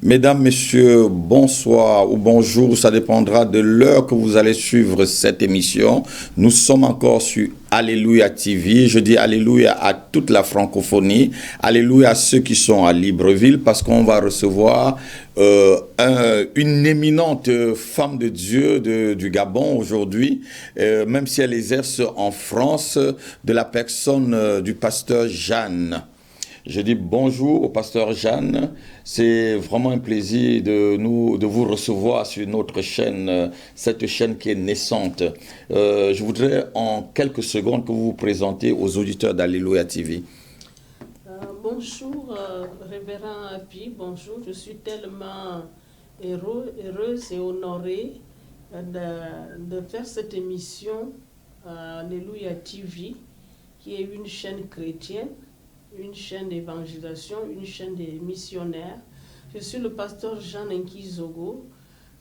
Mesdames, Messieurs, bonsoir ou bonjour, ça dépendra de l'heure que vous allez suivre cette émission. Nous sommes encore sur Alléluia TV. Je dis Alléluia à toute la francophonie, Alléluia à ceux qui sont à Libreville, parce qu'on va recevoir une éminente femme de Dieu du Gabon aujourd'hui, même si elle exerce en France, de la personne du pasteur Jeanne. Je dis bonjour au pasteur Jeanne. C'est vraiment un plaisir de vous recevoir sur notre chaîne, cette chaîne qui est naissante. Je voudrais en quelques secondes que vous vous présentez aux auditeurs d'Alléluia TV. Bonjour, révérend Happy, bonjour. Je suis tellement heureuse et honorée de faire cette émission Alléluia TV, qui est une chaîne chrétienne, une chaîne d'évangélisation, une chaîne des missionnaires. Je suis le pasteur Jean Nkizogo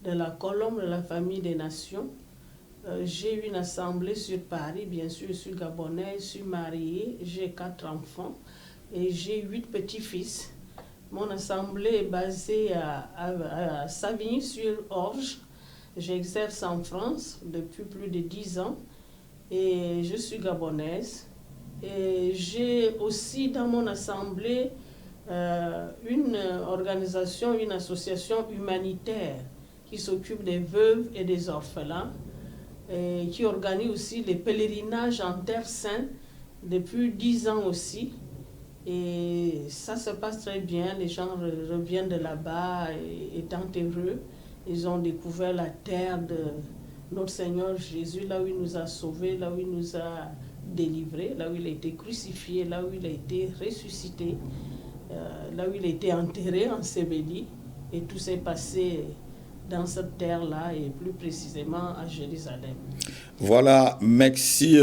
de la Colombe de la famille des nations. J'ai une assemblée sur Paris, bien sûr, je suis gabonaise, je suis mariée, j'ai 4 enfants et j'ai 8 petits-fils. Mon assemblée est basée à Savigny-sur-Orge. J'exerce en France depuis plus de 10 ans et je suis gabonaise. Et j'ai aussi dans mon assemblée une organisation, une association humanitaire qui s'occupe des veuves et des orphelins et qui organise aussi les pèlerinages en Terre Sainte depuis 10 ans aussi. Et ça se passe très bien, les gens reviennent de là-bas étant heureux. Ils ont découvert la terre de notre Seigneur Jésus, là où il nous a sauvés, là où il nous a délivré, là où il a été crucifié, là où il a été ressuscité, là où il a été enterré, enseveli, et tout s'est passé dans cette terre-là et plus précisément à Jérusalem. Voilà, merci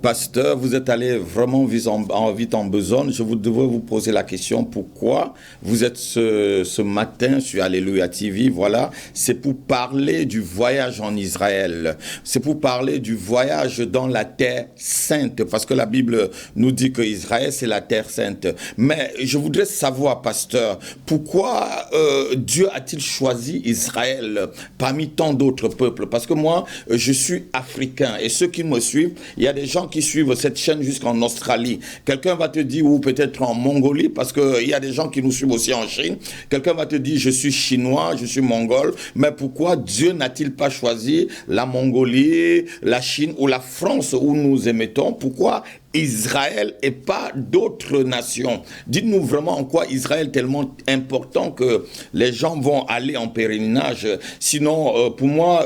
pasteur, vous êtes allé vraiment vite en besogne. Je devrais vous poser la question, pourquoi vous êtes ce matin sur Alléluia TV? Voilà, c'est pour parler du voyage en Israël, c'est pour parler du voyage dans la terre sainte, parce que la Bible nous dit que Israël c'est la terre sainte. Mais je voudrais savoir, pasteur, pourquoi Dieu a-t-il choisi Israël parmi tant d'autres peuples? Parce que moi, je suis africain et ceux qui me suivent, il y a des gens qui suivent cette chaîne jusqu'en Australie. Quelqu'un va te dire, ou peut-être en Mongolie, parce qu'il y a des gens qui nous suivent aussi en Chine. Quelqu'un va te dire, je suis chinois, je suis mongol. Mais pourquoi Dieu n'a-t-il pas choisi la Mongolie, la Chine ou la France où nous émettons? Pourquoi Israël et pas d'autres nations? Dites-nous vraiment en quoi Israël est tellement important que les gens vont aller en pèlerinage. Sinon, pour moi,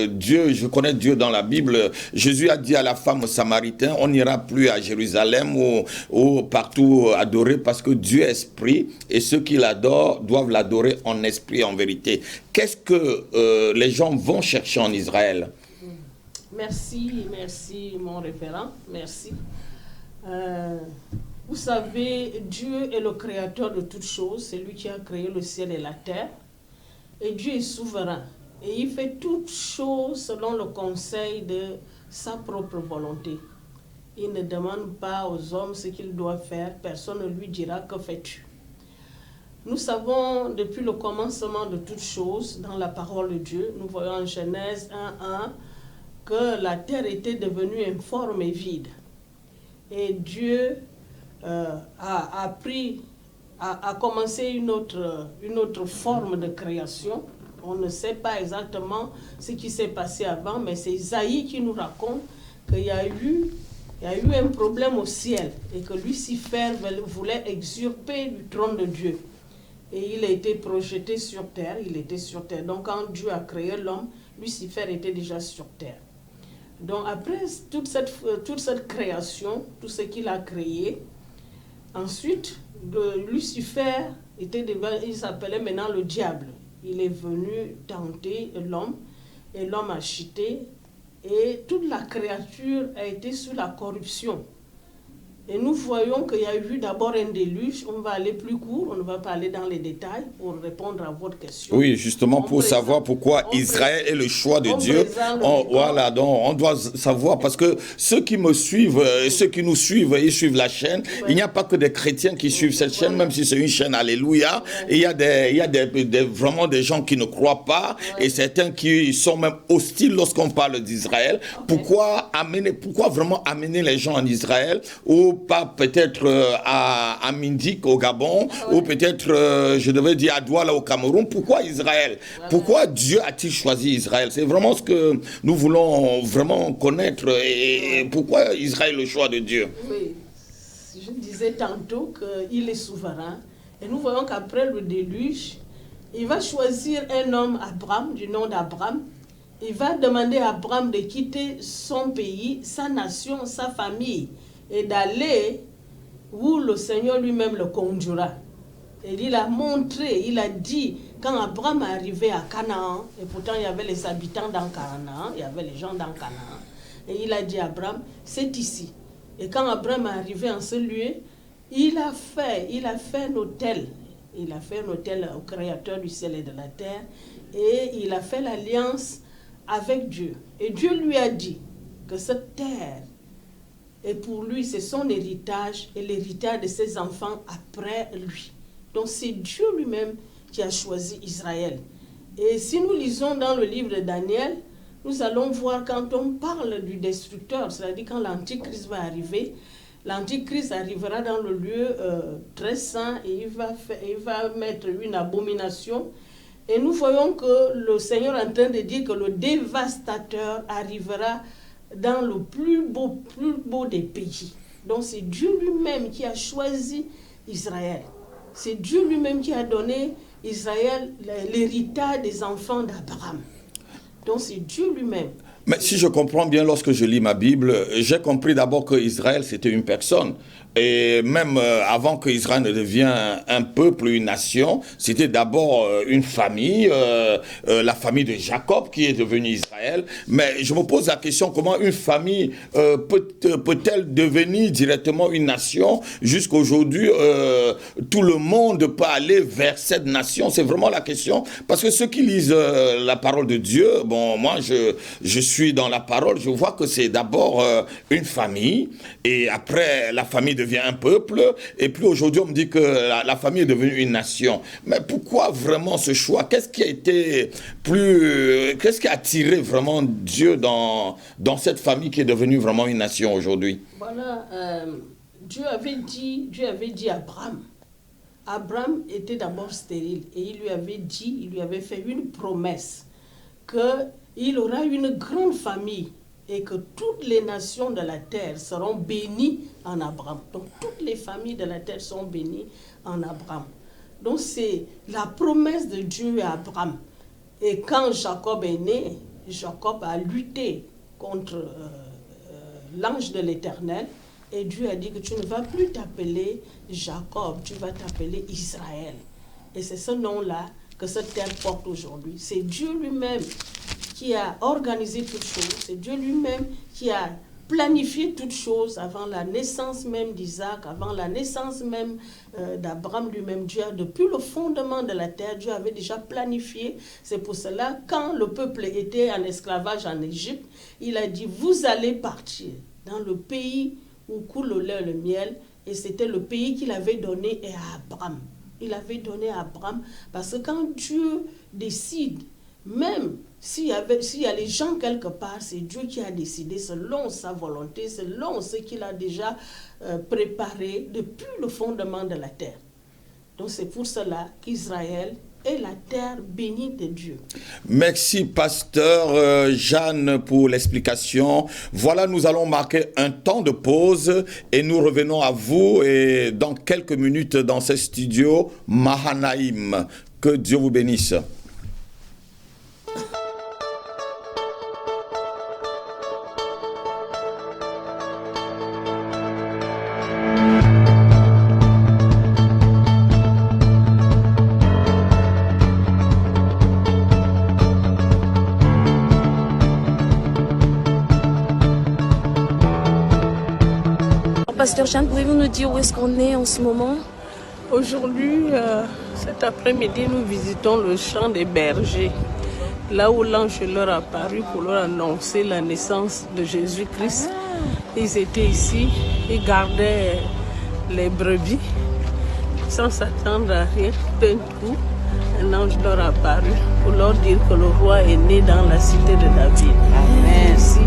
Dieu, je connais Dieu dans la Bible. Jésus a dit à la femme samaritaine, on n'ira plus à Jérusalem ou partout adorer, parce que Dieu est esprit et ceux qui l'adorent doivent l'adorer en esprit et en vérité. Qu'est-ce que les gens vont chercher en Israël? Merci mon référent, merci. Vous savez, Dieu est le créateur de toutes choses, c'est lui qui a créé le ciel et la terre. Et Dieu est souverain. Et il fait toutes choses selon le conseil de sa propre volonté. Il ne demande pas aux hommes ce qu'ils doivent faire. Personne ne lui dira que fais-tu. Nous savons depuis le commencement de toutes choses dans la parole de Dieu, nous voyons en Genèse 1:1 que la terre était devenue informe et vide. Et Dieu a commencé une autre forme de création. On ne sait pas exactement ce qui s'est passé avant, mais c'est Isaïe qui nous raconte qu'il y a eu un problème au ciel et que Lucifer voulait usurper du trône de Dieu. Et il a été projeté sur terre, il était sur terre. Donc quand Dieu a créé l'homme, Lucifer était déjà sur terre. Donc après toute cette création, tout ce qu'il a créé, ensuite Lucifer il s'appelait maintenant le diable. Il est venu tenter l'homme et l'homme a chuté et toute la créature a été sous la corruption. Et nous voyons qu'il y a eu d'abord un déluge. On va aller plus court, on ne va pas aller dans les détails pour répondre à votre question. Oui, justement, pour savoir pourquoi Israël est le choix de Dieu. Voilà, donc on doit savoir, parce que ceux qui me suivent, ceux qui nous suivent, ils suivent la chaîne. Il n'y a pas que des chrétiens qui suivent cette chaîne, même si c'est une chaîne, alléluia. Et il y a vraiment des gens qui ne croient pas, et certains qui sont même hostiles lorsqu'on parle d'Israël. Pourquoi vraiment amener les gens en Israël, ou pas peut-être à Mindik au Gabon, ou peut-être, je devais dire, à Douala au Cameroun? Pourquoi Israël? Pourquoi Dieu a-t-il choisi Israël? C'est vraiment ce que nous voulons vraiment connaître. Et pourquoi Israël le choix de Dieu? Oui, je disais tantôt qu'il est souverain. Et nous voyons qu'après le déluge, il va choisir un homme, Abraham, du nom d'Abraham. Il va demander à Abraham de quitter son pays, sa nation, sa famille, et d'aller où le Seigneur lui-même le conduira. Et il a montré, il a dit, quand Abraham est arrivé à Canaan, et pourtant il y avait les habitants dans Canaan, il y avait les gens dans Canaan, et il a dit à Abraham, c'est ici. Et quand Abraham est arrivé en ce lieu, il a fait un hôtel. Il a fait un hôtel au Créateur du ciel et de la terre, et il a fait l'alliance avec Dieu. Et Dieu lui a dit que cette terre, et pour lui, c'est son héritage et l'héritage de ses enfants après lui. Donc c'est Dieu lui-même qui a choisi Israël. Et si nous lisons dans le livre de Daniel, nous allons voir quand on parle du destructeur, c'est-à-dire quand l'Antichrist va arriver, l'Antichrist arrivera dans le lieu très saint et il va mettre une abomination. Et nous voyons que le Seigneur est en train de dire que le dévastateur arrivera dans le plus beau des pays. Donc c'est Dieu lui-même qui a choisi Israël. C'est Dieu lui-même qui a donné Israël l'héritage des enfants d'Abraham. Donc c'est Dieu lui-même. Mais si je comprends bien, lorsque je lis ma Bible, j'ai compris d'abord que Israël, c'était une personne. Et même avant que Israël ne devienne un peuple, une nation, c'était d'abord une famille, la famille de Jacob qui est devenue Israël. Mais je me pose la question, comment une famille peut-elle devenir directement une nation? Jusqu'aujourd'hui, tout le monde peut aller vers cette nation. C'est vraiment la question. Parce que ceux qui lisent la parole de Dieu, bon, moi je suis dans la parole, je vois que c'est d'abord une famille, et après la famille devient un peuple, et puis aujourd'hui on me dit que la famille est devenue une nation. Mais pourquoi vraiment ce choix? Qu'est-ce qui a attiré vraiment Dieu dans cette famille qui est devenue vraiment une nation aujourd'hui? Voilà, Dieu avait dit à Abraham. Abraham était d'abord stérile, et il lui avait fait une promesse qu'il aura une grande famille et que toutes les nations de la terre seront bénies en Abraham. Donc toutes les familles de la terre sont bénies en Abraham. Donc c'est la promesse de Dieu à Abraham. Et quand Jacob est né, Jacob a lutté contre l'ange de l'Éternel, et Dieu a dit que tu ne vas plus t'appeler Jacob, tu vas t'appeler Israël. Et c'est ce nom-là que cette terre porte aujourd'hui. C'est Dieu lui-même qui a organisé toutes choses, c'est Dieu lui-même qui a planifié toutes choses avant la naissance même d'Isaac, avant la naissance même d'Abraham lui-même. Dieu, depuis le fondement de la terre, Dieu avait déjà planifié. C'est pour cela, quand le peuple était en esclavage en Égypte, il a dit, vous allez partir dans le pays où coule le lait et le miel, et c'était le pays qu'il avait donné à Abraham. Il avait donné à Abraham, parce que quand Dieu décide, même s'il y a les gens quelque part, c'est Dieu qui a décidé selon sa volonté, selon ce qu'il a déjà préparé depuis le fondement de la terre. Donc c'est pour cela qu'Israël est la terre bénie de Dieu. Merci, pasteur Jeanne, pour l'explication. Voilà, nous allons marquer un temps de pause et nous revenons à vous et dans quelques minutes dans ce studio Mahanaïm. Que Dieu vous bénisse. Pasteur Jeanne, pouvez-vous nous dire où est-ce qu'on est en ce moment? Aujourd'hui, cet après-midi, nous visitons le champ des bergers, là où l'ange leur a apparu pour leur annoncer la naissance de Jésus-Christ. Ils étaient ici, ils gardaient les brebis sans s'attendre à rien. D'un coup, un ange leur a apparu pour leur dire que le roi est né dans la cité de David. Amen. Merci.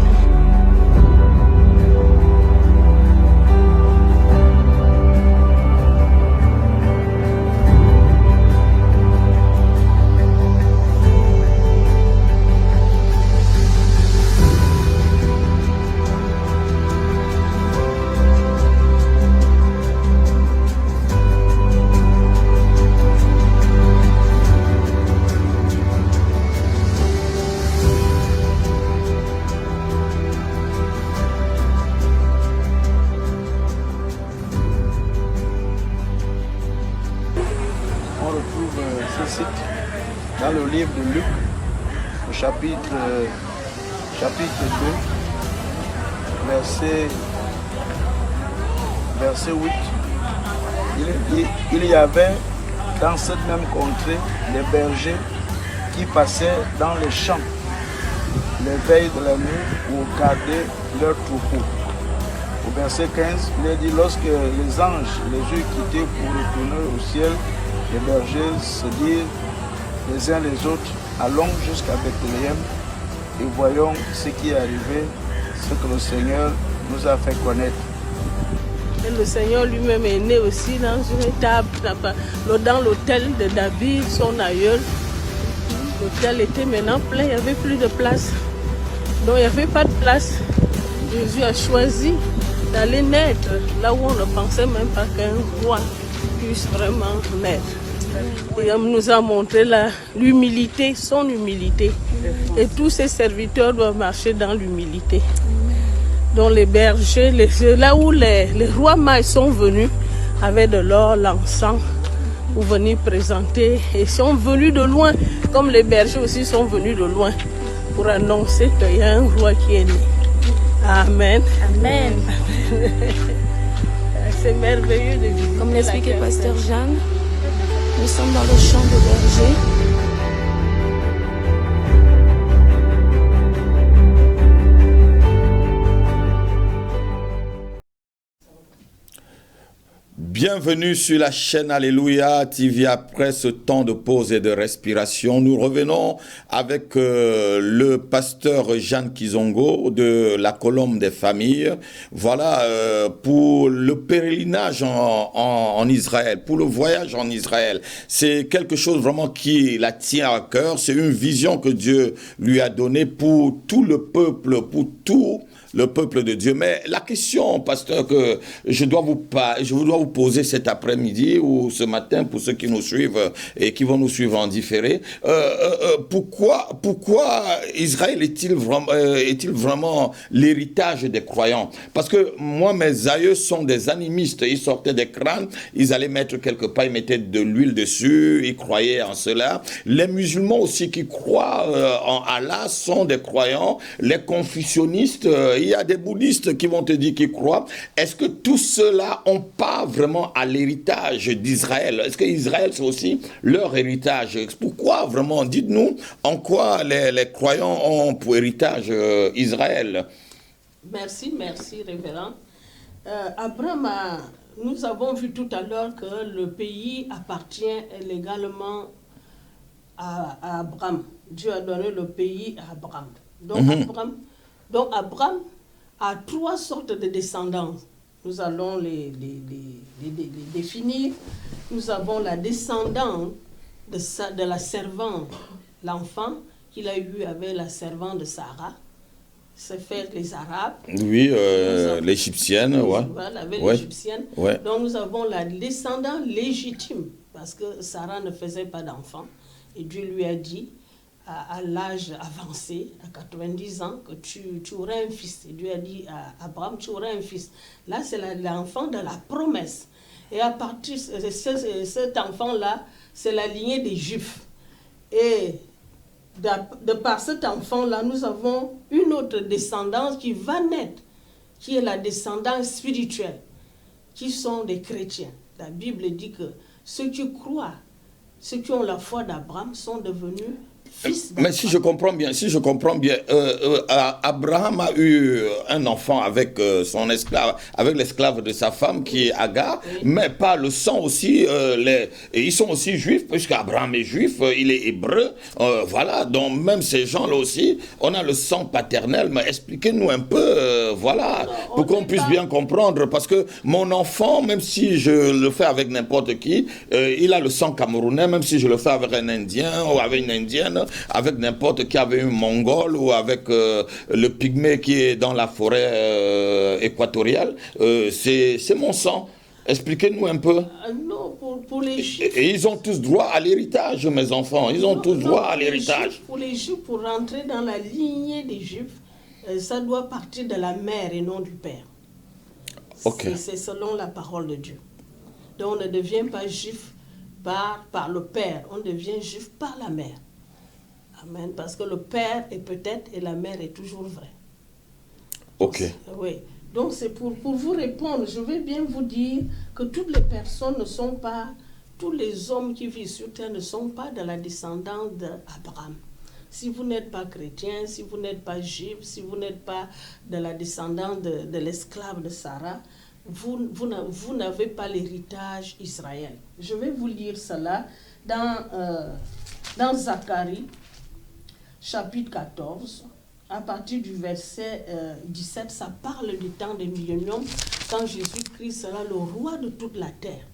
Dans le livre de Luc, au chapitre 2, verset 8, il y avait dans cette même contrée des bergers qui passaient dans les champs les veilles de la nuit pour garder leurs troupeaux. Au verset 15, il est dit, lorsque les anges les eurent quittés pour retourner au ciel, les bergers se dirent les uns les autres, allons jusqu'à Bethléem et voyons ce qui est arrivé, ce que le Seigneur nous a fait connaître. Et le Seigneur lui-même est né aussi dans une étable, dans l'hôtel de David, son aïeul. L'hôtel était maintenant plein, il n'y avait plus de place. Donc il n'y avait pas de place. Jésus a choisi d'aller naître là où on ne pensait même pas qu'un roi puisse vraiment naître. Et il nous a montré l'humilité, son humilité. Et tous ses serviteurs doivent marcher dans l'humilité. Donc les bergers, là où les rois mages sont venus, avec de l'or, l'encens, pour venir présenter. Et sont venus de loin, comme les bergers aussi sont venus de loin, pour annoncer qu'il y a un roi qui est né. Amen. Amen. C'est merveilleux de vivre. Comme l'expliquait Pasteur Jeanne, nous sommes dans le champ de berger. Bienvenue sur la chaîne Alléluia TV. Après ce temps de pause et de respiration, nous revenons avec le pasteur Jeanne Kizongo de la Colombe des familles. Voilà, pour le pèlerinage en Israël, pour le voyage en Israël. C'est quelque chose vraiment qui la tient à cœur. C'est une vision que Dieu lui a donnée pour tout le peuple, pour tout le peuple de Dieu. Mais la question, pasteur, que je dois vous poser cet après-midi ou ce matin pour ceux qui nous suivent et qui vont nous suivre en différé, pourquoi Israël est-il vraiment l'héritage des croyants? Parce que moi, mes aïeux sont des animistes. Ils sortaient des crânes, ils allaient mettre quelque part, ils mettaient de l'huile dessus, ils croyaient en cela. Les musulmans aussi qui croient en Allah sont des croyants. Les confucianistes, il y a des bouddhistes qui vont te dire qu'ils croient. Est-ce que tout cela n'ont pas vraiment à l'héritage d'Israël? Est-ce que Israël, c'est aussi leur héritage? Pourquoi vraiment? Dites-nous en quoi les croyants ont pour héritage Israël. Merci, révérend. Abraham, nous avons vu tout à l'heure que le pays appartient légalement à Abraham. Dieu a donné le pays à Abraham. Donc Abraham a trois sortes de descendants. Nous allons les définir. Nous avons la descendante de la servante, l'enfant qu'il a eu avec la servante de Sarah. C'est fait les Arabes. Oui, l'égyptienne, ouais. Voilà, avec l'égyptienne. Ouais. Donc nous avons la descendante légitime, parce que Sarah ne faisait pas d'enfant. Et Dieu lui a dit, à l'âge avancé, à 90 ans, que tu aurais un fils. Et Dieu a dit à Abraham, tu aurais un fils. Là, c'est l'enfant de la promesse. Et à partir de cet enfant-là, c'est la lignée des Juifs. Et de par cet enfant-là, nous avons une autre descendance qui va naître, qui est la descendance spirituelle. qui sont des chrétiens. La Bible dit que ceux qui croient, ceux qui ont la foi d'Abraham sont devenus fils d'Abraham. Mais si je comprends bien, Abraham a eu un enfant avec son esclave, avec l'esclave de sa femme qui est Agar, oui. Mais par le sang aussi, ils sont aussi juifs, puisque Abraham est juif, il est hébreu, voilà, donc même ces gens-là aussi, on a le sang paternel, mais expliquez-nous un peu, voilà, pour qu'on puisse bien comprendre, parce que mon enfant, même si je le fais avec n'importe qui, il a le sang camerounais, même si je le fais avec un Indien ou avec une Indienne, avec n'importe qui, avec un Mongol ou avec le pygmée qui est dans la forêt équatoriale, c'est mon sang. Expliquez-nous un peu. Non, pour les Juifs. Et ils ont tous droit à l'héritage, mes enfants. Ils ont tous droit à l'héritage. Pour les Juifs, pour rentrer dans la lignée des Juifs, ça doit partir de la mère et non du père. Okay. C'est selon la parole de Dieu. Donc on ne devient pas juif par le père, on devient juif par la mère. Amen. Parce que le père est peut-être et la mère est toujours vrai. Ok. Oui. Donc c'est pour vous répondre, je vais bien vous dire que toutes les personnes ne sont pas, tous les hommes qui vivent sur terre ne sont pas de la descendance d'Abraham. Si vous n'êtes pas chrétien, si vous n'êtes pas juif, si vous n'êtes pas de la descendance de l'esclave de Sarah, vous n'avez pas l'héritage Israël. Je vais vous lire cela dans Zacharie, chapitre 14. À partir du verset 17, ça parle du temps des milléniums, quand Jésus-Christ sera le roi de toute la terre.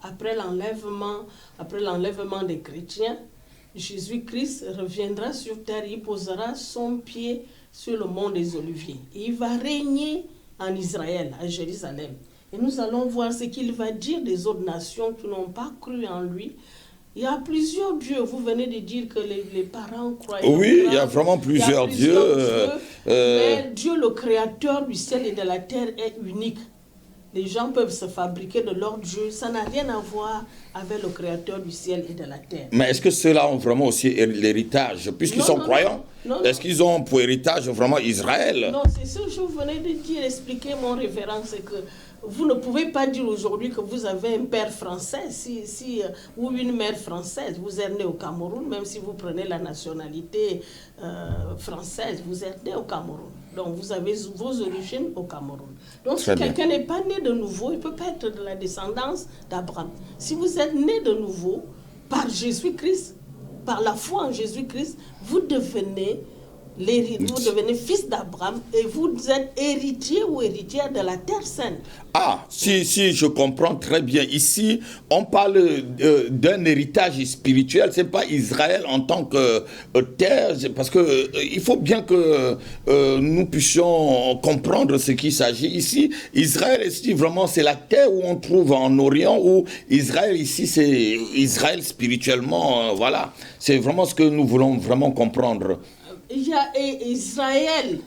Après l'enlèvement des chrétiens, Jésus-Christ reviendra sur terre, il posera son pied sur le mont des Oliviers. Et il va régner en Israël, à Jérusalem. Et nous allons voir ce qu'il va dire des autres nations qui n'ont pas cru en lui. Il y a plusieurs dieux. Vous venez de dire que les parents croyaient. Oui, il y a vraiment plusieurs dieux. Mais Dieu, le créateur du ciel et de la terre, est unique. Les gens peuvent se fabriquer de leur Dieu. Ça n'a rien à voir avec le créateur du ciel et de la terre. Mais est-ce que ceux-là ont vraiment aussi l'héritage? Puisqu'ils sont croyants, est-ce qu'ils ont pour héritage vraiment Israël? Non, c'est ce que je venais de dire, expliquer mon révérend, c'est que vous ne pouvez pas dire aujourd'hui que vous avez un père français ou une mère française. Vous êtes né au Cameroun, même si vous prenez la nationalité française, vous êtes né au Cameroun. Donc vous avez vos origines au Cameroun. Donc si quelqu'un n'est pas né de nouveau, il ne peut pas être de la descendance d'Abraham. Si vous êtes né de nouveau par Jésus-Christ, par la foi en Jésus-Christ, vous devenez fils d'Abraham et vous êtes héritier ou héritière de la terre sainte. Ah, si, je comprends très bien. Ici, on parle d'un héritage spirituel. C'est pas Israël en tant que terre, parce que il faut bien que nous puissions comprendre ce qu'il s'agit ici. Israël ici, vraiment, c'est la terre où on trouve en Orient, où Israël ici, c'est Israël spirituellement. Voilà, c'est vraiment ce que nous voulons vraiment comprendre. Il y a Israël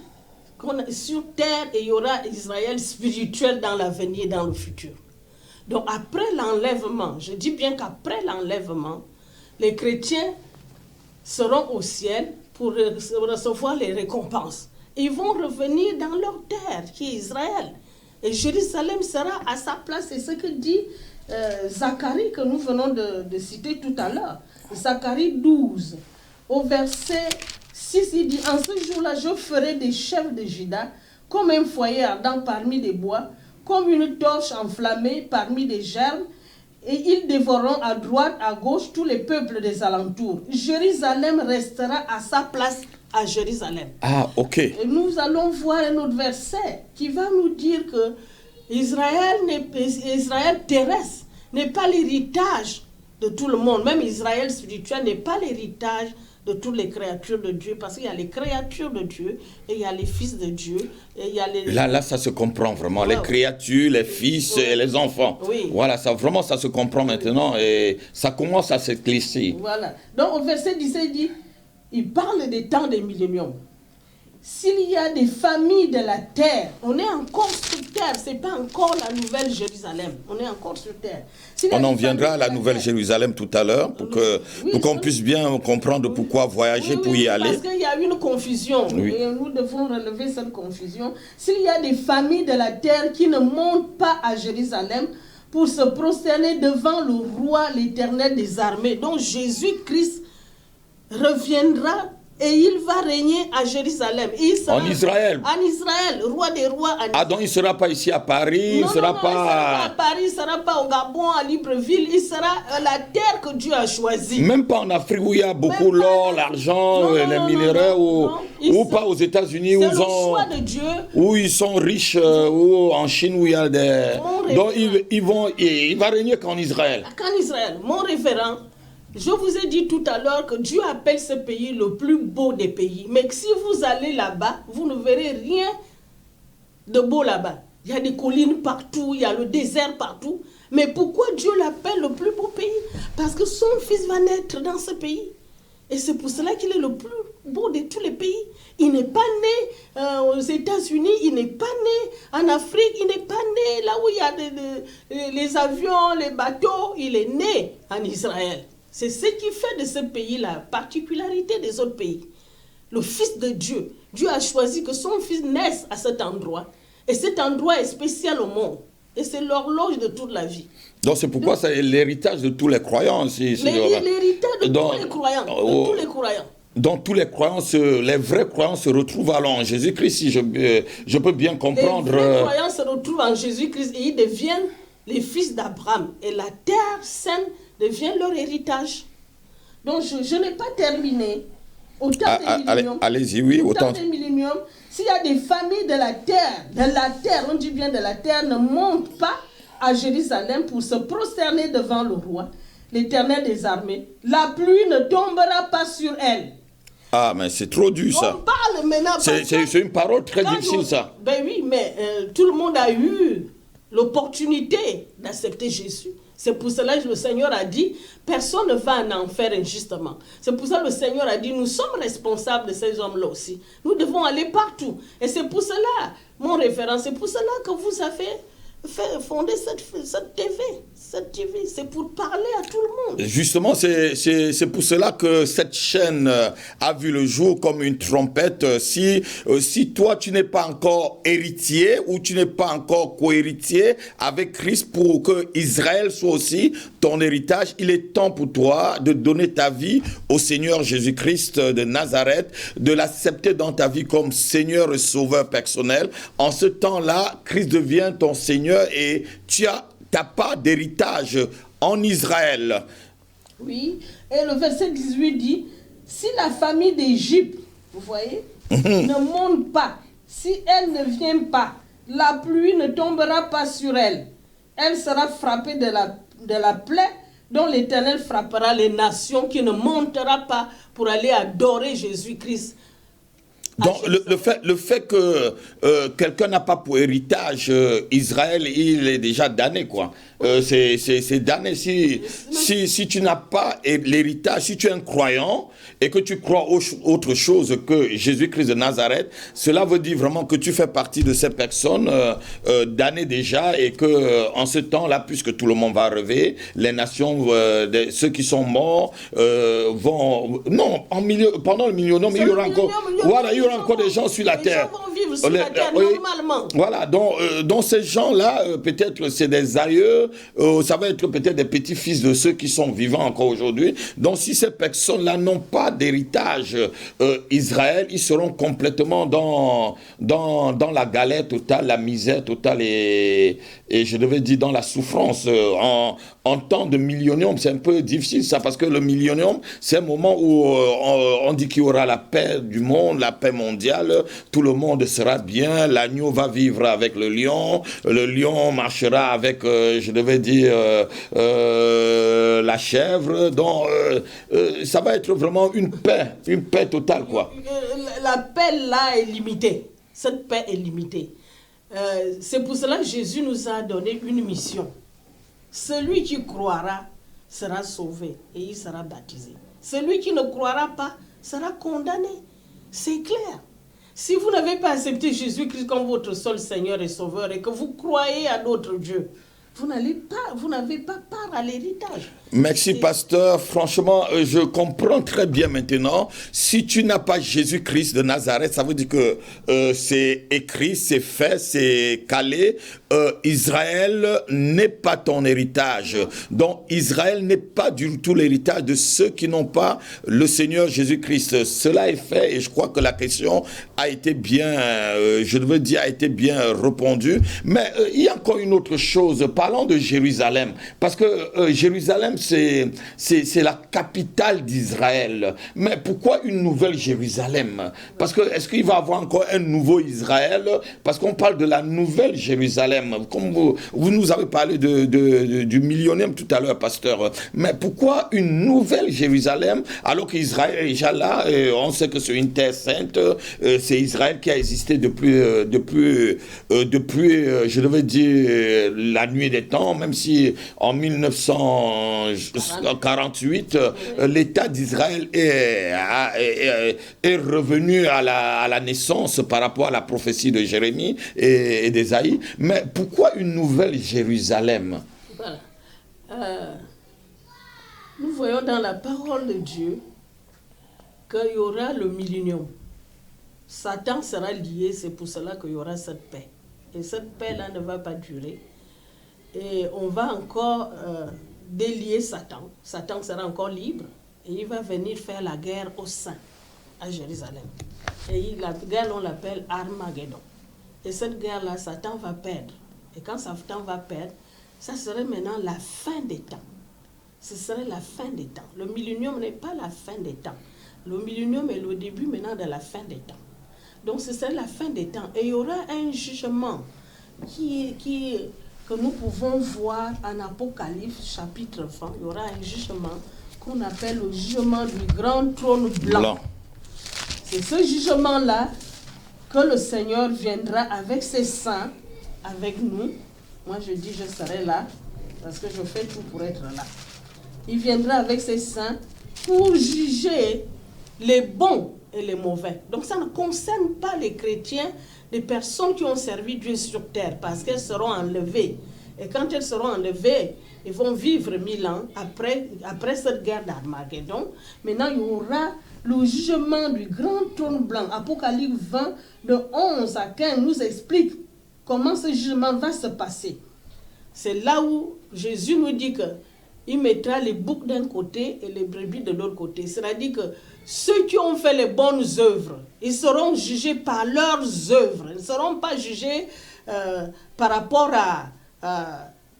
sur terre et il y aura Israël spirituel dans l'avenir, dans le futur. Donc après l'enlèvement, je dis bien qu'après l'enlèvement, les chrétiens seront au ciel pour recevoir les récompenses. Ils vont revenir dans leur terre, qui est Israël. Et Jérusalem sera à sa place. C'est ce que dit Zacharie, que nous venons de citer tout à l'heure. Zacharie 12, au verset 6, il dit: en ce jour-là, je ferai des chefs de Juda comme un foyer ardent parmi des bois, comme une torche enflammée parmi des gerbes, et ils dévoreront à droite, à gauche tous les peuples des alentours. Jérusalem restera à sa place à Jérusalem. Ah, ok. Et nous allons voir un autre verset qui va nous dire que Israël terrestre n'est pas l'héritage de tout le monde. Même Israël spirituel n'est pas l'héritage de toutes les créatures de Dieu, parce qu'il y a les créatures de Dieu et il y a les fils de Dieu et il y a les... Là, ça se comprend vraiment. Les créatures, les fils et les enfants. Oui. Voilà, ça se comprend maintenant et ça commence à s'éclaircir. Voilà. Donc au verset 17, il parle des temps des milléniums. s'il y a des familles de la terre, on est encore sur terre, ce n'est pas encore la nouvelle Jérusalem, on est encore sur terre. On en viendra à la nouvelle Jérusalem tout à l'heure pour qu'on puisse bien comprendre pourquoi voyager pour y aller. Parce qu'il y a une confusion et nous devons relever cette confusion. S'il y a des familles de la terre qui ne montent pas à Jérusalem pour se prosterner devant le roi, l'Éternel des armées, donc Jésus-Christ reviendra et il va régner à Jérusalem. En Israël. En Israël, roi des rois. Ah, donc il ne sera pas ici à Paris, non, il ne sera pas à Paris, il ne sera pas au Gabon, à Libreville, il sera la terre que Dieu a choisie. Même pas en Afrique où il y a beaucoup l'or, l'argent, les minéraux, ou pas aux États-Unis c'est le choix de Dieu. Où ils sont riches, ou en Chine où il y a des... Donc il va régner qu'en Israël. Qu'en Israël. Mon référent, je vous ai dit tout à l'heure que Dieu appelle ce pays le plus beau des pays. Mais si vous allez là-bas, vous ne verrez rien de beau là-bas. Il y a des collines partout, il y a le désert partout. Mais pourquoi Dieu l'appelle le plus beau pays? Parce que son fils va naître dans ce pays. Et c'est pour cela qu'il est le plus beau de tous les pays. Il n'est pas né aux États-Unis, il n'est pas né en Afrique, il n'est pas né là où il y a les avions, les bateaux. Il est né en Israël. C'est ce qui fait de ce pays la particularité des autres pays. Le Fils de Dieu, Dieu a choisi que son Fils naisse à cet endroit. Et cet endroit est spécial au monde. Et c'est l'horloge de toute la vie. Donc c'est pourquoi c'est l'héritage de tous les croyants. L'héritage de tous les croyants. De tous les croyants. Donc tous les croyants, les vrais croyants se retrouvent alors en Jésus-Christ, si je peux bien comprendre. Les vrais croyants se retrouvent en Jésus-Christ et ils deviennent les fils d'Abraham. Et la terre sainte devient leur héritage. Donc je n'ai pas terminé. Au temps des milléniums, allez-y, oui. Au temps des milléniums, s'il y a des familles de la terre, on dit bien de la terre, ne montent pas à Jérusalem pour se prosterner devant le roi, l'Éternel des armées, la pluie ne tombera pas sur elle. Ah, mais c'est trop dur ça. On parle maintenant. C'est une parole très difficile ça. Ben oui, mais tout le monde a eu l'opportunité d'accepter Jésus. C'est pour cela que le Seigneur a dit, personne ne va en enfer injustement. C'est pour ça que le Seigneur a dit, nous sommes responsables de ces hommes-là aussi. Nous devons aller partout. Et c'est pour cela, mon référent, c'est pour cela que vous avez fondé cette TV. Cette TV, c'est pour parler à tout le monde. Justement, c'est pour cela que cette chaîne a vu le jour comme une trompette. Si toi, tu n'es pas encore héritier ou tu n'es pas encore co-héritier avec Christ pour que Israël soit aussi ton héritage, il est temps pour toi de donner ta vie au Seigneur Jésus-Christ de Nazareth, de l'accepter dans ta vie comme Seigneur et Sauveur personnel. En ce temps-là, Christ devient ton Seigneur et tu n'as pas d'héritage en Israël. Oui, et le verset 18 dit, si la famille d'Égypte, vous voyez, ne monte pas, si elle ne vient pas, la pluie ne tombera pas sur elle. Elle sera frappée de la plaie dont l'Éternel frappera les nations qui ne montera pas pour aller adorer Jésus-Christ. Donc le fait que quelqu'un n'a pas pour héritage Israël, il est déjà damné quoi. C'est damné si tu n'as pas l'héritage, si tu es un croyant et que tu crois autre chose que Jésus-Christ de Nazareth, cela veut dire vraiment que tu fais partie de ces personnes damnées déjà et que en ce temps-là, puisque tout le monde va rêver, les nations, ceux qui sont morts vont pendant le millénaire, mais il y aura encore il y aura encore des gens sur la terre. Les gens vont vivre sur la terre normalement. Voilà, donc ces gens-là, peut-être c'est des aïeux, ça va être peut-être des petits-fils de ceux qui sont vivants encore aujourd'hui. Donc si ces personnes-là n'ont pas d'héritage Israël, ils seront complètement dans la galère totale, la misère totale et je devais dire dans la souffrance. En temps de millénium, c'est un peu difficile ça, parce que le millénium, c'est un moment où on dit qu'il y aura la paix du monde, la paix mondiale, tout le monde sera bien, l'agneau va vivre avec le lion marchera avec, je devais dire, la chèvre, donc ça va être vraiment une paix totale, quoi. La paix là est limitée, cette paix est limitée. C'est pour cela que Jésus nous a donné une mission. Celui qui croira sera sauvé et il sera baptisé. Celui qui ne croira pas sera condamné. C'est clair. Si vous n'avez pas accepté Jésus-Christ comme votre seul Seigneur et Sauveur et que vous croyez à d'autres dieux, vous n'avez pas part à l'héritage. Merci, pasteur. Franchement, je comprends très bien maintenant. Si tu n'as pas Jésus-Christ de Nazareth, ça veut dire que c'est écrit, c'est fait, c'est calé. Israël n'est pas ton héritage. Donc, Israël n'est pas du tout l'héritage de ceux qui n'ont pas le Seigneur Jésus-Christ. Cela est fait et je crois que la question a été bien, je veux dire, a été bien répondue. Mais il y a encore une autre chose. Parlons de Jérusalem. Parce que Jérusalem, c'est la capitale d'Israël. Mais pourquoi une nouvelle Jérusalem? Parce que est-ce qu'il va y avoir encore un nouveau Israël? Parce qu'on parle de la nouvelle Jérusalem. Comme vous nous avez parlé du millénium tout à l'heure, pasteur. Mais pourquoi une nouvelle Jérusalem alors qu'Israël est déjà là? On sait que c'est une terre sainte. C'est Israël qui a existé depuis je devais dire, la nuit des temps, même si en 1948, l'État d'Israël est revenu à la naissance par rapport à la prophétie de Jérémie et d'Ésaïe. Mais pourquoi une nouvelle Jérusalem? Voilà. Nous voyons dans la parole de Dieu qu'il y aura le millénium. Satan sera lié, c'est pour cela qu'il y aura cette paix. Et cette paix-là ne va pas durer. Et on va encore délier Satan. Satan sera encore libre. Et il va venir faire la guerre au sein, à Jérusalem. Et la guerre, on l'appelle Armageddon. Et cette guerre-là, Satan va perdre. Et quand Satan va perdre, ça serait maintenant la fin des temps. Ce serait la fin des temps. Le millénium n'est pas la fin des temps. Le millénium est le début maintenant de la fin des temps. Donc ce serait la fin des temps. Et il y aura un jugement que nous pouvons voir en Apocalypse chapitre 20. Il y aura un jugement qu'on appelle le jugement du grand trône blanc. C'est ce jugement-là que le Seigneur viendra avec ses saints, avec nous. Moi je dis je serai là, parce que je fais tout pour être là. Il viendra avec ses saints pour juger les bons et les mauvais. Donc ça ne concerne pas les chrétiens, les personnes qui ont servi Dieu sur terre, parce qu'elles seront enlevées. Et quand elles seront enlevées, ils vont vivre 1000 ans après cette guerre d'Armageddon. Maintenant, il y aura le jugement du grand trône blanc. Apocalypse 20, de 11 à 15, nous explique comment ce jugement va se passer. C'est là où Jésus nous dit qu'il mettra les boucs d'un côté et les brebis de l'autre côté. C'est-à-dire que ceux qui ont fait les bonnes œuvres, ils seront jugés par leurs œuvres. Ils ne seront pas jugés par rapport à...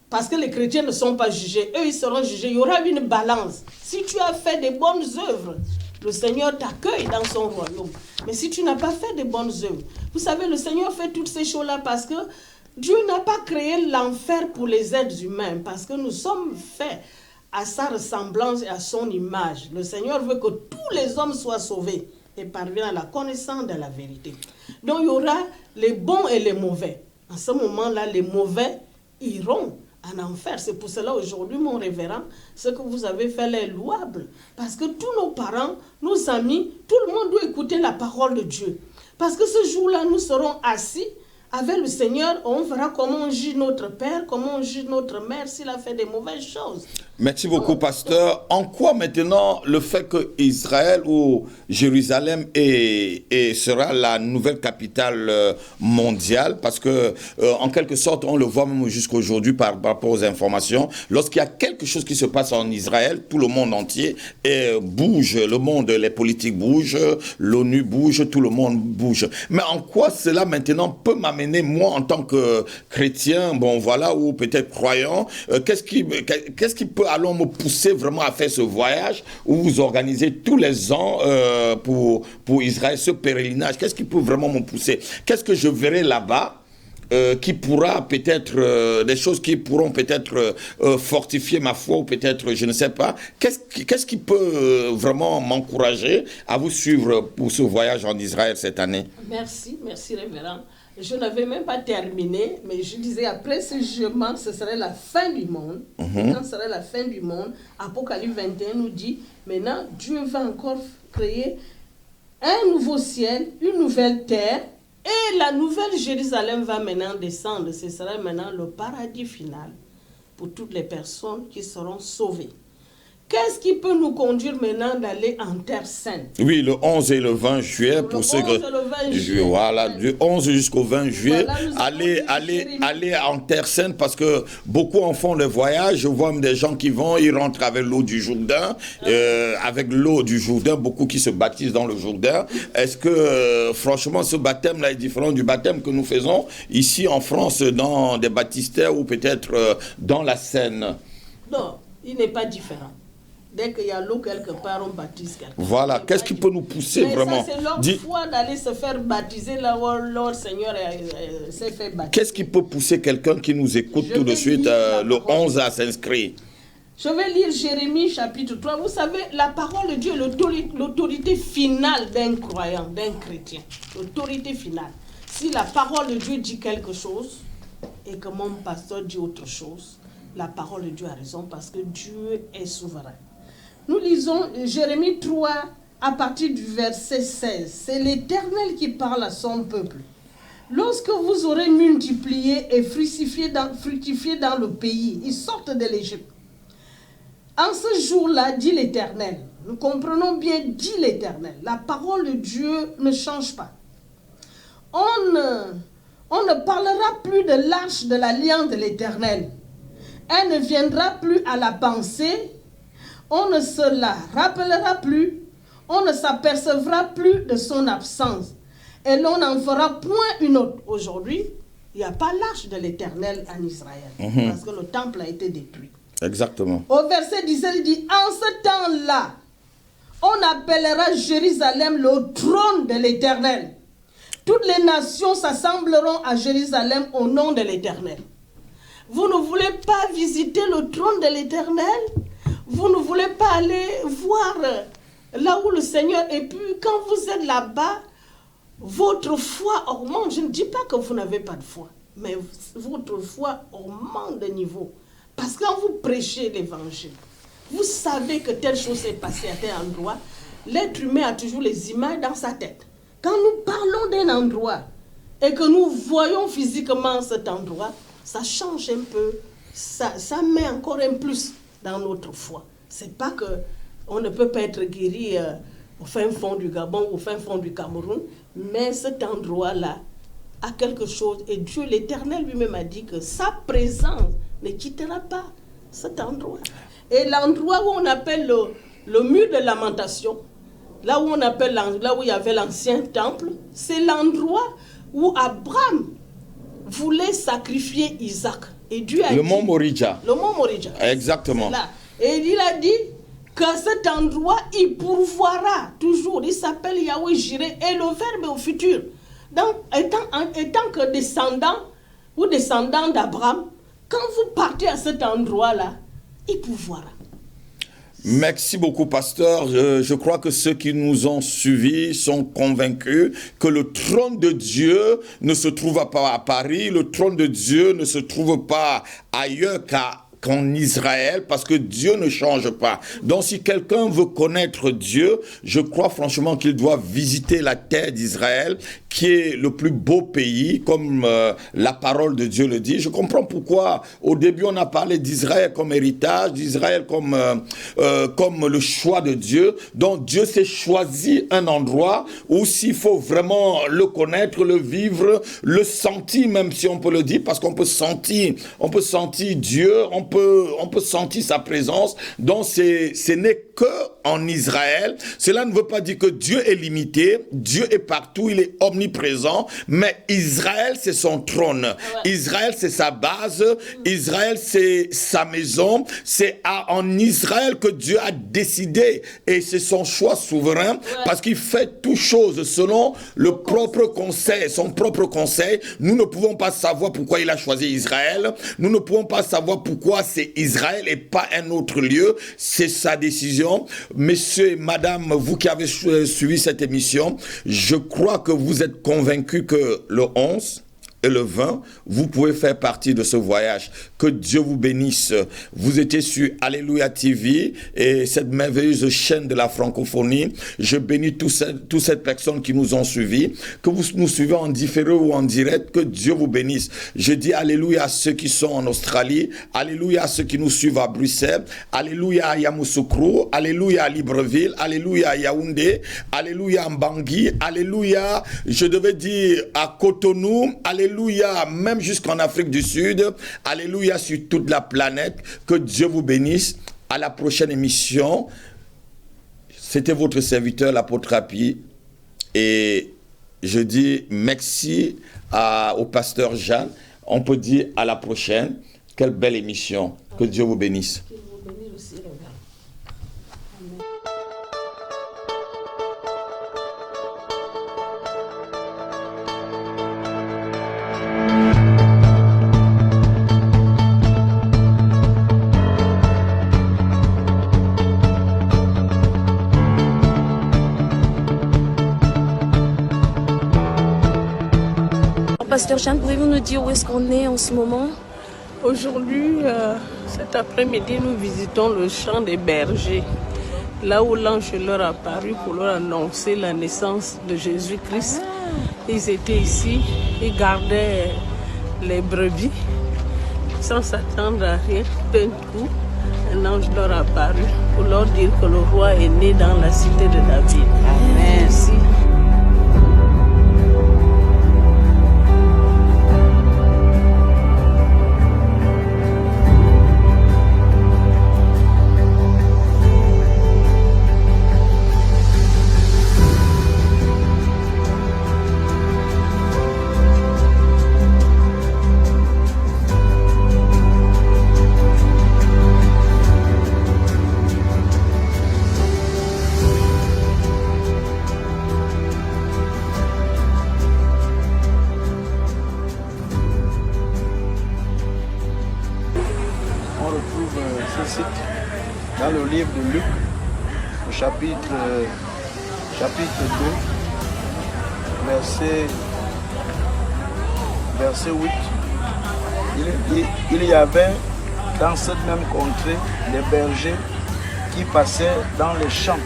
parce que les chrétiens ne sont pas jugés. Eux, ils seront jugés. Il y aura une balance. Si tu as fait des bonnes œuvres, le Seigneur t'accueille dans son royaume. Mais si tu n'as pas fait de bonnes œuvres, vous savez, le Seigneur fait toutes ces choses-là parce que Dieu n'a pas créé l'enfer pour les êtres humains, parce que nous sommes faits à sa ressemblance et à son image. Le Seigneur veut que tous les hommes soient sauvés et parviennent à la connaissance de la vérité. Donc il y aura les bons et les mauvais. En ce moment-là, les mauvais iront en enfer. C'est pour cela aujourd'hui, mon révérend, ce que vous avez fait est louable. Parce que tous nos parents, nos amis, tout le monde doit écouter la parole de Dieu. Parce que ce jour-là, nous serons assis avec le Seigneur, on verra comment on juge notre père, comment on juge notre mère s'il a fait des mauvaises choses. Merci beaucoup, pasteur. En quoi maintenant le fait que Israël ou Jérusalem sera la nouvelle capitale mondiale, parce que en quelque sorte on le voit même jusqu'à aujourd'hui par rapport aux informations, lorsqu'il y a quelque chose qui se passe en Israël, tout le monde entier bouge, le monde, les politiques bougent, l'ONU bouge, tout le monde bouge. Mais en quoi cela maintenant peut m'amener, moi en tant que chrétien, bon voilà, ou peut-être croyant, qu'est-ce qui peut allons me pousser vraiment à faire ce voyage où vous organisez tous les ans pour Israël, ce pèlerinage? Qu'est-ce qui peut vraiment me pousser? Qu'est-ce que je verrai là-bas qui pourra peut-être, des choses qui pourront peut-être fortifier ma foi, ou peut-être, je ne sais pas. Qu'est-ce qui peut vraiment m'encourager à vous suivre pour ce voyage en Israël cette année? Merci révérend. Je n'avais même pas terminé, mais je disais, après ce jugement, ce serait la fin du monde. Et quand ce serait la fin du monde, Apocalypse 21 nous dit, maintenant, Dieu va encore créer un nouveau ciel, une nouvelle terre, et la nouvelle Jérusalem va maintenant descendre. Ce sera maintenant le paradis final pour toutes les personnes qui seront sauvées. Qu'est-ce qui peut nous conduire maintenant d'aller en Terre Sainte? Oui, le 11 et le 20 juillet, pour ceux que... Voilà, du 11 jusqu'au 20 juillet, aller en Terre Sainte, parce que beaucoup en font le voyage. Je vois des gens qui vont, ils rentrent avec l'eau du Jourdain, beaucoup qui se baptisent dans le Jourdain. Est-ce que, franchement, ce baptême-là est différent du baptême que nous faisons ici en France, dans des baptistères ou peut-être dans la Seine? Non, il n'est pas différent. Dès qu'il y a l'eau quelque part, on baptise quelqu'un. Voilà, qu'est-ce qui peut nous pousser vraiment? Ça, c'est leur foi d'aller se faire baptiser là où leur Seigneur s'est fait baptiser. Qu'est-ce qui peut pousser quelqu'un qui nous écoute tout de suite, le 11 à s'inscrire? Je vais lire Jérémie chapitre 3. Vous savez, la parole de Dieu est l'autorité finale d'un croyant, d'un chrétien. L'autorité finale. Si la parole de Dieu dit quelque chose et que mon pasteur dit autre chose, la parole de Dieu a raison parce que Dieu est souverain. Nous lisons Jérémie 3 à partir du verset 16. C'est l'Éternel qui parle à son peuple. Lorsque vous aurez multiplié et fructifié dans le pays, ils sortent de l'Égypte. En ce jour-là, dit l'Éternel, nous comprenons bien, dit l'Éternel, la parole de Dieu ne change pas. On ne parlera plus de l'arche de l'alliance de l'Éternel. Elle ne viendra plus à la pensée. On ne se la rappellera plus, on ne s'apercevra plus de son absence, et l'on n'en fera point une autre. Aujourd'hui, il n'y a pas l'arche de l'Éternel en Israël, parce que le temple a été détruit. Exactement. Au verset 17, il dit, en ce temps-là, on appellera Jérusalem le trône de l'Éternel. Toutes les nations s'assembleront à Jérusalem au nom de l'Éternel. Vous ne voulez pas visiter le trône de l'Éternel? Vous ne voulez pas aller voir là où le Seigneur est? Puis quand vous êtes là-bas, votre foi augmente. Je ne dis pas que vous n'avez pas de foi, mais votre foi augmente de niveau. Parce que quand vous prêchez l'évangile, vous savez que telle chose s'est passée à tel endroit. L'être humain a toujours les images dans sa tête. Quand nous parlons d'un endroit et que nous voyons physiquement cet endroit, ça change un peu, ça met encore un plus dans notre foi. C'est pas que on ne peut pas être guéri au fin fond du Gabon, au fin fond du Cameroun, mais cet endroit-là a quelque chose. Et Dieu, l'Éternel lui-même a dit que sa présence ne quittera pas cet endroit. Et l'endroit où on appelle le mur de lamentation, là où il y avait l'ancien temple, c'est l'endroit où Abraham voulait sacrifier Isaac. Et Dieu a dit, mont Morija. Le mont Morija. Exactement. Et il a dit qu'à cet endroit, il pourvoira toujours. Il s'appelle Yahweh Jireh. Et le verbe est au futur. Donc, étant que descendant ou descendant d'Abraham, quand vous partez à cet endroit-là, il pourvoira. Merci beaucoup, pasteur. Je crois que ceux qui nous ont suivis sont convaincus que le trône de Dieu ne se trouve pas à Paris, le trône de Dieu ne se trouve pas ailleurs qu'en Israël, parce que Dieu ne change pas. Donc si quelqu'un veut connaître Dieu, je crois franchement qu'il doit visiter la terre d'Israël, qui est le plus beau pays, comme la parole de Dieu le dit. Je comprends pourquoi au début on a parlé d'Israël comme héritage, d'Israël comme le choix de Dieu. Donc Dieu s'est choisi un endroit où s'il faut vraiment le connaître, le vivre, le sentir, même si on peut le dire, parce qu'on peut sentir Dieu, on peut sentir sa présence. Donc ce n'est que en Israël. Cela ne veut pas dire que Dieu est limité. Dieu est partout, il est omniprésent. Mais Israël, c'est son trône. Ouais. Israël, c'est sa base. Israël, c'est sa maison. C'est en Israël que Dieu a décidé. Et c'est son choix souverain. Ouais. Parce qu'il fait toutes choses selon le propre conseil, son propre conseil. Nous ne pouvons pas savoir pourquoi il a choisi Israël. Nous ne pouvons pas savoir pourquoi c'est Israël et pas un autre lieu. C'est sa décision. Messieurs et madame, vous qui avez suivi cette émission, je crois que vous êtes convaincus que le 11 et le vin, vous pouvez faire partie de ce voyage. Que Dieu vous bénisse. Vous étiez sur Alléluia TV et cette merveilleuse chaîne de la francophonie. Je bénis toutes ces personnes qui nous ont suivis. Que vous nous suivez en différé ou en direct, que Dieu vous bénisse. Je dis Alléluia à ceux qui sont en Australie. Alléluia à ceux qui nous suivent à Bruxelles. Alléluia à Yamoussoukro. Alléluia à Libreville. Alléluia à Yaoundé. Alléluia à Mbangui. Alléluia, je devais dire à Cotonou. Alléluia, même jusqu'en Afrique du Sud. Alléluia sur toute la planète. Que Dieu vous bénisse. À la prochaine émission. C'était votre serviteur, l'apôtre Happy. Et je dis merci au pasteur Jeanne. On peut dire à la prochaine. Quelle belle émission. Que Dieu vous bénisse. Qu'il vous bénisse aussi, les gars. Amen. Pasteur Jeanne, pouvez-vous nous dire où est-ce qu'on est en ce moment? Aujourd'hui, cet après-midi, nous visitons le champ des bergers, là où l'ange leur a apparu pour leur annoncer la naissance de Jésus-Christ. Ils étaient ici, ils gardaient les brebis sans s'attendre à rien. D'un coup, un ange leur a apparu pour leur dire que le roi est né dans la cité de David. Merci. Dans le livre de Luc, au chapitre 2, verset 8, il y avait dans cette même contrée des bergers qui passaient dans les champs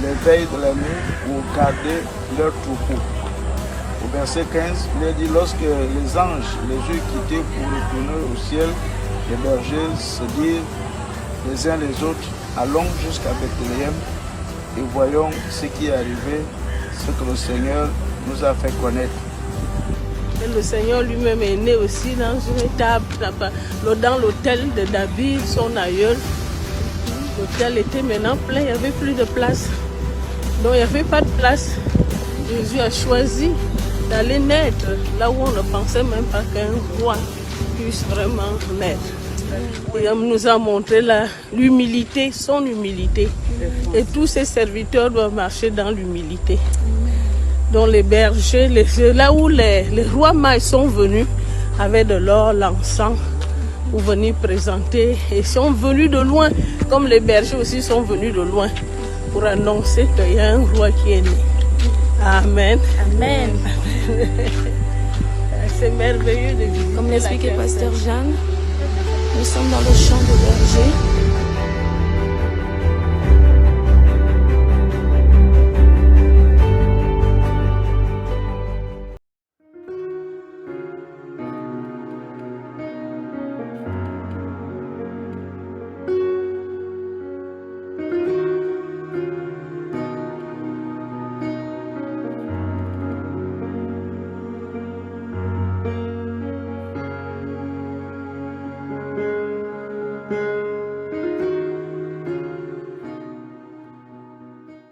les veilles de la nuit pour garder leurs troupeaux. Au verset 15, il est dit, lorsque les anges les eurent quittés pour retourner au ciel, les bergers se dirent les uns les autres, allons jusqu'à Bethléem et voyons ce qui est arrivé, ce que le Seigneur nous a fait connaître. Et le Seigneur lui-même est né aussi dans une étable, dans l'hôtel de David, son aïeul. L'hôtel était maintenant plein, il n'y avait plus de place. Donc il n'y avait pas de place. Jésus a choisi d'aller naître là où on ne pensait même pas qu'un roi puisse vraiment naître. Il nous a montré l'humilité, son humilité. Et tous ses serviteurs doivent marcher dans l'humilité. Donc les bergers, là où les rois mages sont venus avec de l'or, l'encens, pour venir présenter. Et sont venus de loin, comme les bergers aussi sont venus de loin, pour annoncer qu'il y a un roi qui est né. Amen. Amen. C'est merveilleux de vivre. Comme l'expliquait Pasteur Jeanne, nous sommes dans le champ des bergers.